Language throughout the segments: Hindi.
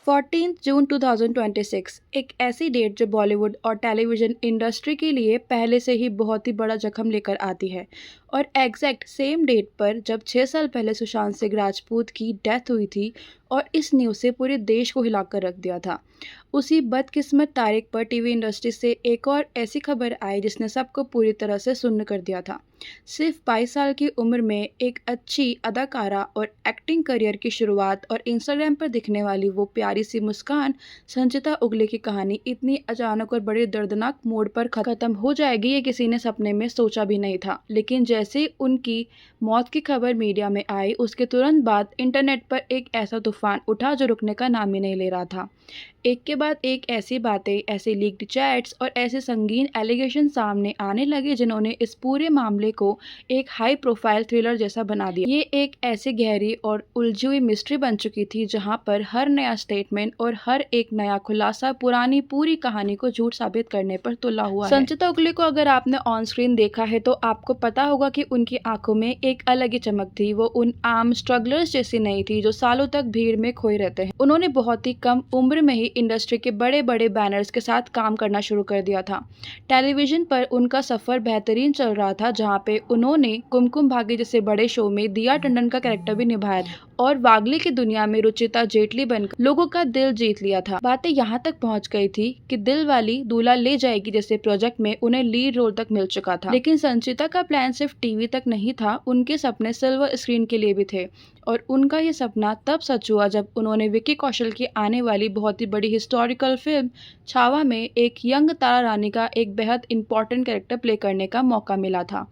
14 जून 2026 एक ऐसी डेट जो बॉलीवुड और टेलीविज़न इंडस्ट्री के लिए पहले से ही बहुत ही बड़ा जख्म लेकर आती है। और एग्जैक्ट सेम डेट पर जब 6 साल पहले सुशांत सिंह राजपूत की डेथ हुई थी और इस न्यूज़ से पूरे देश को हिलाकर रख दिया था। उसी बदकिस्मत तारीख पर टीवी इंडस्ट्री से एक और ऐसी खबर आई जिसने सबको पूरी तरह से सुन्न कर दिया था। सिर्फ 22 साल की उम्र में एक अच्छी अदाकारा और एक्टिंग करियर की शुरुआत और इंस्टाग्राम पर दिखने वाली वो प्यारी सी मुस्कान संचिता उगले की कहानी इतनी अचानक और बड़े दर्दनाक मोड़ पर खत्म हो जाएगी ये किसी ने सपने में सोचा भी नहीं था। लेकिन जैसे उनकी मौत की खबर मीडिया में आई उसके तुरंत बाद इंटरनेट पर एक ऐसा तूफान उठा जो रुकने का नाम ही नहीं ले रहा था। एक के बाद एक ऐसी बातें, ऐसे लीक्ड चैट्स और ऐसे संगीन एलिगेशन सामने आने लगे जिन्होंने इस पूरे मामले को एक हाई प्रोफाइल थ्रिलर जैसा बना दिया। ये एक ऐसी गहरी और उलझी हुई मिस्ट्री बन चुकी थी जहां पर हर नया स्टेटमेंट और हर एक नया खुलासा पुरानी पूरी कहानी को झूठ साबित करने पर तुला हुआ है। संचिता उगले को अगर आपने ऑन स्क्रीन देखा है तो आपको पता होगा कि उनकी आंखों में एक अलग ही चमक थी। वो उन आम स्ट्रगलर्स जैसी नहीं थी जो सालों तक भीड़ में खोए रहते हैं। उन्होंने बहुत ही कम उम्र में ही इंडस्ट्री के बड़े बड़े बैनर्स के साथ काम करना शुरू कर दिया था। टेलीविजन पर उनका सफर बेहतरीन चल रहा था जहां पे उन्होंने कुमकुम भाग्य जैसे बड़े शो में दिया टंडन का कैरेक्टर भी निभाया था और वागले की दुनिया में रुचिता जेटली बनकर लोगों का दिल जीत लिया था। बातें यहाँ तक पहुँच गई थी कि दिल वाली दूल्हा ले जाएगी जैसे प्रोजेक्ट में उन्हें लीड रोल तक मिल चुका था। लेकिन संचिता का प्लान सिर्फ टीवी तक नहीं था, उनके सपने सिल्वर स्क्रीन के लिए भी थे। और उनका ये सपना तब सच हुआ जब उन्होंने विकी कौशल की आने वाली बहुत ही बड़ी हिस्टोरिकल फिल्म छावा में एक यंग तारा रानी का एक बेहद इंपॉर्टेंट कैरेक्टर प्ले करने का मौका मिला था।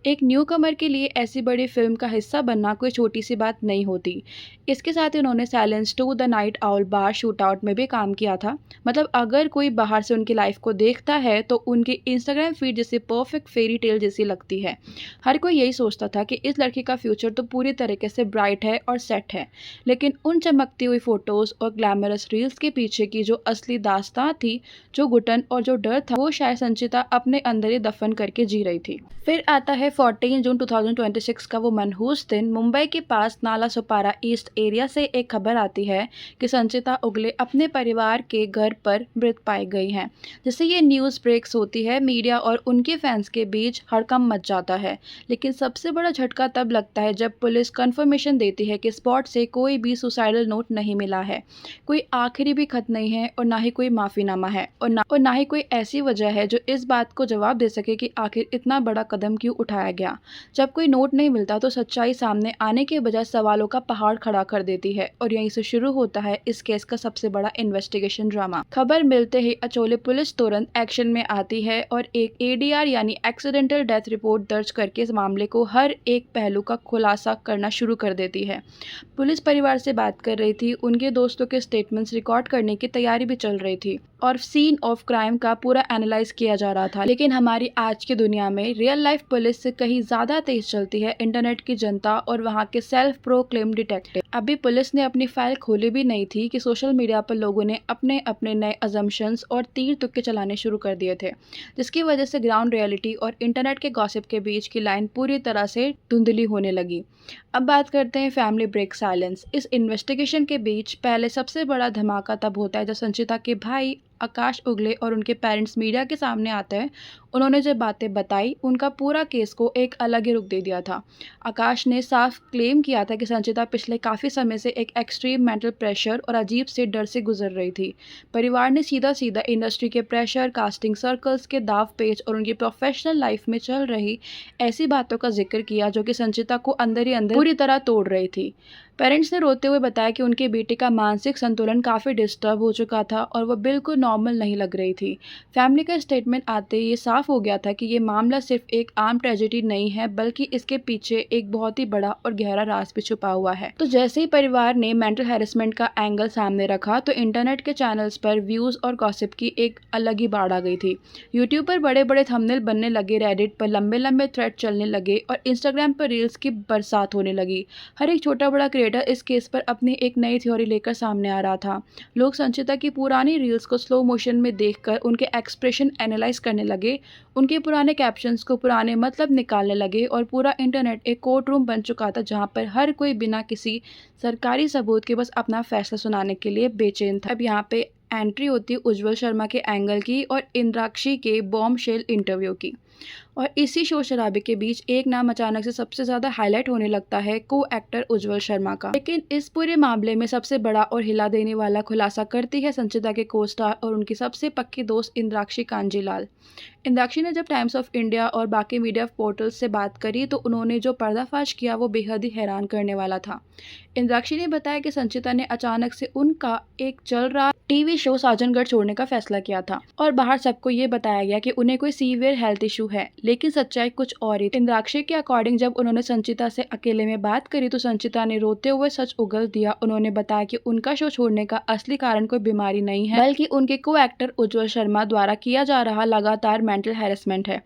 एक न्यू कमर के लिए ऐसी बड़ी फिल्म का हिस्सा बनना कोई छोटी सी बात नहीं होती। इसके साथ ही उन्होंने silence two the night owl bar shootout में भी काम किया था। मतलब अगर कोई बाहर से उनकी लाइफ को देखता है तो उनकी इंस्टाग्राम फीड जैसे परफेक्ट फेरी टेल जैसी लगती है। हर कोई यही सोचता था कि इस लड़की का फ्यूचर तो पूरी तरीके से ब्राइट है और सेट है। लेकिन उन चमकती हुई फोटोज और ग्लैमरस रील्स के पीछे की जो असली दास्तां थी, जो घुटन और जो डर था, वो शायद संचिता अपने अंदर ही दफन करके जी रही थी। फिर आता है 14 जून 2026 का वो मनहूस दिन। मुंबई के पास नाला सोपारा ईस्ट एरिया से एक खबर आती है कि संचिता उगले अपने परिवार के घर पर मृत पाई गई हैं। जैसे ये न्यूज़ ब्रेक्स होती है मीडिया और उनके फैंस के बीच हड़कंप मच जाता है। लेकिन सबसे बड़ा झटका तब लगता है जब पुलिस कंफर्मेशन देती है कि स्पॉट से कोई भी सुसाइडल नोट नहीं मिला है, कोई आखिरी भी खत नहीं है और ना ही कोई माफीनामा है और ना ही कोई ऐसी वजह है जो इस बात को जवाब दे सके कि आखिर इतना बड़ा कदम क्यों उठाया गया। जब कोई नोट नहीं मिलता तो सच्चाई सामने आने के बजाय सवालों का पहाड़ खड़ा कर देती है और यहीं से शुरू होता है इस केस का सबसे बड़ा इन्वेस्टिगेशन ड्रामा। खबर मिलते ही अचोले पुलिस तुरंत एक्शन में आती है और एक एडीआर यानी एक्सीडेंटल डेथ रिपोर्ट दर्ज करके इस मामले को हर एक पहलू का खुलासा करना शुरू कर देती है। पुलिस परिवार से बात कर रही थी, उनके दोस्तों के स्टेटमेंट्स रिकॉर्ड करने की तैयारी भी चल रही थी और सीन ऑफ क्राइम का पूरा एनालाइज किया जा रहा था। लेकिन हमारी आज की दुनिया में रियल लाइफ पुलिस से कहीं ज्यादा तेज चलती है इंटरनेट की जनता और वहाँ के सेल्फ प्रोक्लेम डिटेक्टिव। अभी पुलिस ने अपनी फाइल खोली भी नहीं थी कि सोशल मीडिया पर लोगों ने अपने अपने नए अजम्पशंस और तीर तुक्के चलाने शुरू कर दिए थे, जिसकी वजह से ग्राउंड रियलिटी और इंटरनेट के गॉसिप के बीच की लाइन पूरी तरह से धुंधली होने लगी। अब बात करते हैं फैमिली ब्रेक साइलेंस। इस इन्वेस्टिगेशन के बीच पहले सबसे बड़ा धमाका तब होता है जब संचिता के भाई आकाश उगले और उनके पेरेंट्स मीडिया के सामने आते हैं। उन्होंने जो बातें बताई उनका पूरा केस को एक अलग ही रुख दे दिया था। आकाश ने साफ क्लेम किया था कि संचिता पिछले काफ़ी समय से एक एक्सट्रीम मेंटल प्रेशर और अजीब से डर से गुजर रही थी। परिवार ने सीधा सीधा इंडस्ट्री के प्रेशर, कास्टिंग सर्कल्स के दाव पेच और उनकी प्रोफेशनल लाइफ में चल रही ऐसी बातों का जिक्र किया जो कि संचिता को अंदर ही अंदर पूरी तरह तोड़ रही थी। पेरेंट्स ने रोते हुए बताया कि उनके बेटे का मानसिक संतुलन काफ़ी डिस्टर्ब हो चुका था और वह बिल्कुल नॉर्मल नहीं लग रही थी। फैमिली का स्टेटमेंट आते ही ये साफ हो गया था कि ये मामला सिर्फ एक आम ट्रेजेडी नहीं है बल्कि इसके पीछे एक बहुत ही बड़ा और गहरा राज भी छुपा हुआ है। तो जैसे ही परिवार ने मेंटल हैरेसमेंट का एंगल सामने रखा तो इंटरनेट के चैनल्स पर व्यूज़ और गॉसिप की एक अलग ही बाढ़ आ गई थी। यूट्यूब पर बड़े बड़े थंबनेल बनने लगे, रेडिट पर लंबे लंबे थ्रेड चलने लगे और इंस्टाग्राम पर रील्स की बरसात होने लगी। हर एक छोटा बड़ा इस केस पर अपनी एक नई थ्योरी लेकर सामने आ रहा था। लोग संचिता की पुरानी रील्स को स्लो मोशन में देखकर उनके एक्सप्रेशन एनालाइज करने लगे उनके पुराने कैप्शंस को पुराने मतलब निकालने लगे और पूरा इंटरनेट एक कोर्ट रूम बन चुका था जहाँ पर हर कोई बिना किसी सरकारी सबूत के बस अपना फैसला सुनाने के लिए बेचैन था। अब यहाँ पे एंट्री होती है उज्ज्वल शर्मा के एंगल की और इंद्राक्षी के बॉम्बशेल इंटरव्यू की। और इसी शोर शराबे के बीच एक नाम अचानक से सबसे ज़्यादा हाईलाइट होने लगता है, को एक्टर उज्ज्वल शर्मा का। लेकिन इस पूरे मामले में सबसे बड़ा और हिला देने वाला खुलासा करती है संचिता के को स्टार और उनकी सबसे पक्की दोस्त इंद्राक्षी कांजीलाल। इंद्राक्षी ने जब टाइम्स ऑफ इंडिया और बाकी मीडिया पोर्टल्स से बात करी तो उन्होंने जो पर्दाफाश किया वो बेहद ही हैरान करने वाला था। इंद्राक्षी ने बताया कि संचिता ने अचानक से उनका एक चल रहा टीवी शो साजनगढ़ छोड़ने का फैसला किया था और बाहर सबको ये बताया गया कि उन्हें कोई सीवियर हेल्थ इशू है, लेकिन सच्चाई कुछ और ही। इंद्राक्षी के अकॉर्डिंग जब उन्होंने संचिता से अकेले में बात करी तो संचिता ने रोते हुए सच उगल दिया। उन्होंने बताया कि उनका शो छोड़ने का असली कारण कोई बीमारी नहीं है, बल्कि उनके को एक्टर उज्ज्वल शर्मा द्वारा किया जा रहा लगातार मेंटल हैरेसमेंट है,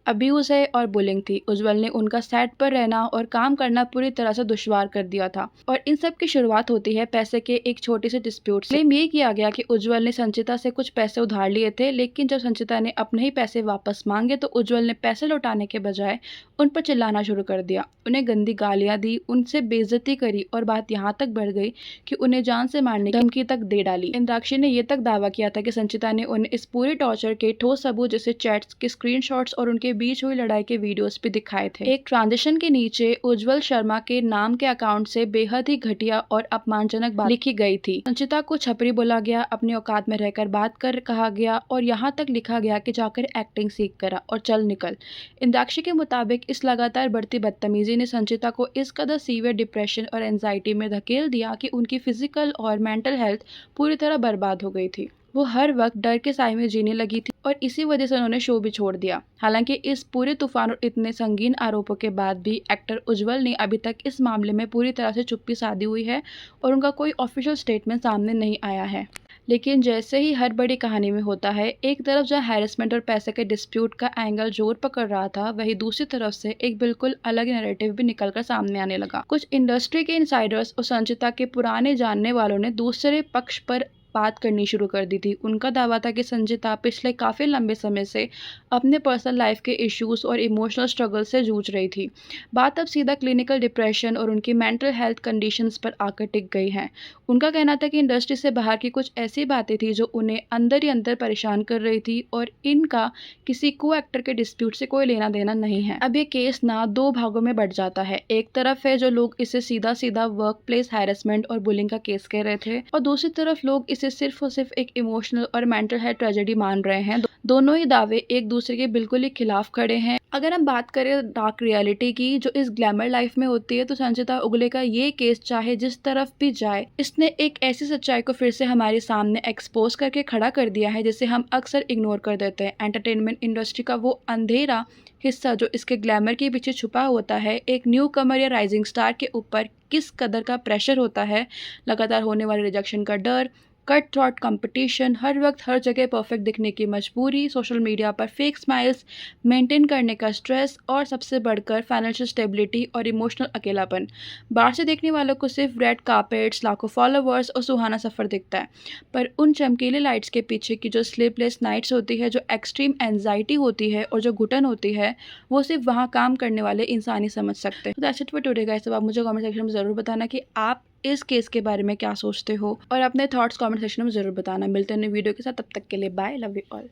अब्यूज है और बुलिंग थी। उज्ज्वल ने उनका सेट पर रहना और काम करना पूरी तरह से दुश्वार कर दिया था और इन सब की शुरुआत होती है पैसे के एक छोटे से डिस्प्यूट से। क्लेम ये किया गया कि उज्ज्वल ने संचिता से कुछ पैसे उधार लिए थे, लेकिन जब संचिता ने अपने ही पैसे वापस मांगे तो उज्ज्वल ने पैसे लौटाने के बजाय उन पर चिल्लाना शुरू कर दिया, उन्हें गंदी गालियां दी, उनसे बेइज्जती करी और बात यहाँ तक बढ़ गई कि उन्हें जान से मारने की धमकी तक दे डाली। इंद्राक्षी ने यह तक दावा किया था कि संचिता ने उन्हें इस पूरे टॉर्चर के ठोस सबूत जैसे चैट्स के स्क्रीनशॉट्स और उनके बीच हुई लड़ाई के वीडियोस भी दिखाए थे। एक ट्रांजिशन के नीचे उज्ज्वल शर्मा के नाम के अकाउंट से बेहद ही घटिया और अपमानजनक बात लिखी गई थी। संचिता को छपरी बोला गया, अपनी औकात में रहकर बात कर कहा गया और यहाँ तक लिखा गया कि जाकर एक्टिंग सीख करा और चल निकल। इंद्राक्षी के मुताबिक इस लगातार बढ़ती बदतमीजी ने संचिता को इस कदर सीवियर डिप्रेशन और एंजाइटी में धकेल दिया कि उनकी फिजिकल और मेंटल हेल्थ पूरी तरह बर्बाद हो गई थी। वो हर वक्त डर के साए में जीने लगी थी और इसी वजह से उन्होंने शो भी छोड़ दिया। हालांकि इस पूरे तूफान और इतने संगीन आरोपों के बाद भी एक्टर उज्ज्वल ने अभी तक इस मामले में पूरी तरह से चुप्पी साधी हुई है और उनका कोई ऑफिशियल स्टेटमेंट सामने नहीं आया है। लेकिन जैसे ही हर बड़ी कहानी में होता है, एक तरफ जहाँ हैरेसमेंट और पैसे के डिस्प्यूट का एंगल जोर पकड़ रहा था, वहीं दूसरी तरफ से एक बिल्कुल अलग नैरेटिव भी निकलकर सामने आने लगा। कुछ इंडस्ट्री के इनसाइडर्स और संचिता के पुराने जानने वालों ने दूसरे पक्ष पर बात करनी शुरू कर दी थी। उनका दावा था कि संचिता पिछले काफ़ी लंबे समय से अपने पर्सनल लाइफ के इश्यूज और इमोशनल स्ट्रगल से जूझ रही थी। बात अब सीधा क्लिनिकल डिप्रेशन और उनकी मेंटल हेल्थ कंडीशंस पर आकर टिक गई हैं। उनका कहना था कि इंडस्ट्री से बाहर की कुछ ऐसी बातें थी जो उन्हें अंदर ही अंदर परेशान कर रही थी और इनका किसी को एक्टर के डिस्प्यूट से कोई लेना देना नहीं है। अब ये केस ना दो भागों में बढ़ जाता है। एक तरफ है जो लोग इसे सीधा सीधा वर्क प्लेस हैरेसमेंट और बुलिंग का केस कह रहे थे और दूसरी तरफ लोग इसे सिर्फ और सिर्फ एक इमोशनल और मेंटल हेल्थ ट्रेजेडी मान रहे हैं। दोनों ही दावे एक दूसरे के बिल्कुल ही खिलाफ खड़े हैं। अगर हम बात करें डार्क रियलिटी की जो इस ग्लैमर लाइफ में होती है, तो संचिता उगले का ये केस चाहे जिस तरफ भी जाए, इसने एक ऐसी सच्चाई को फिर से हमारे सामने एक्सपोज करके खड़ा कर दिया है जिसे हम अक्सर इग्नोर कर देते हैं। एंटरटेनमेंट इंडस्ट्री का वो अंधेरा हिस्सा जो इसके ग्लैमर के पीछे छुपा होता है, एक न्यू कमर या राइजिंग स्टार के ऊपर किस कदर का प्रेशर होता है, लगातार होने वाले रिजेक्शन का डर, कट थ्रॉट कंपटीशन, हर वक्त हर जगह परफेक्ट दिखने की मजबूरी, सोशल मीडिया पर फेक स्माइल्स मेंटेन करने का स्ट्रेस और सबसे बढ़कर फाइनेंशियल स्टेबिलिटी और इमोशनल अकेलापन। बाहर से देखने वालों को सिर्फ रेड कार्पेट्स, लाखों फॉलोवर्स और सुहाना सफ़र दिखता है, पर उन चमकीले लाइट्स के पीछे की जो स्लीपलेस नाइट्स होती है, जो एक्सट्रीम एंजाइटी होती है और जो घुटन होती है, वो सिर्फ वहाँ काम करने वाले इंसान ही समझ सकते हैं। तो that's it for today guys. अब आप मुझे कमेंट सेक्शन में ज़रूर बताना कि आप इस केस के बारे में क्या सोचते हो और अपने थॉट्स कमेंट सेक्शन में ज़रूर बताना। मिलते हैं नई वीडियो के साथ, तब तक के लिए बाय, लव यू ऑल।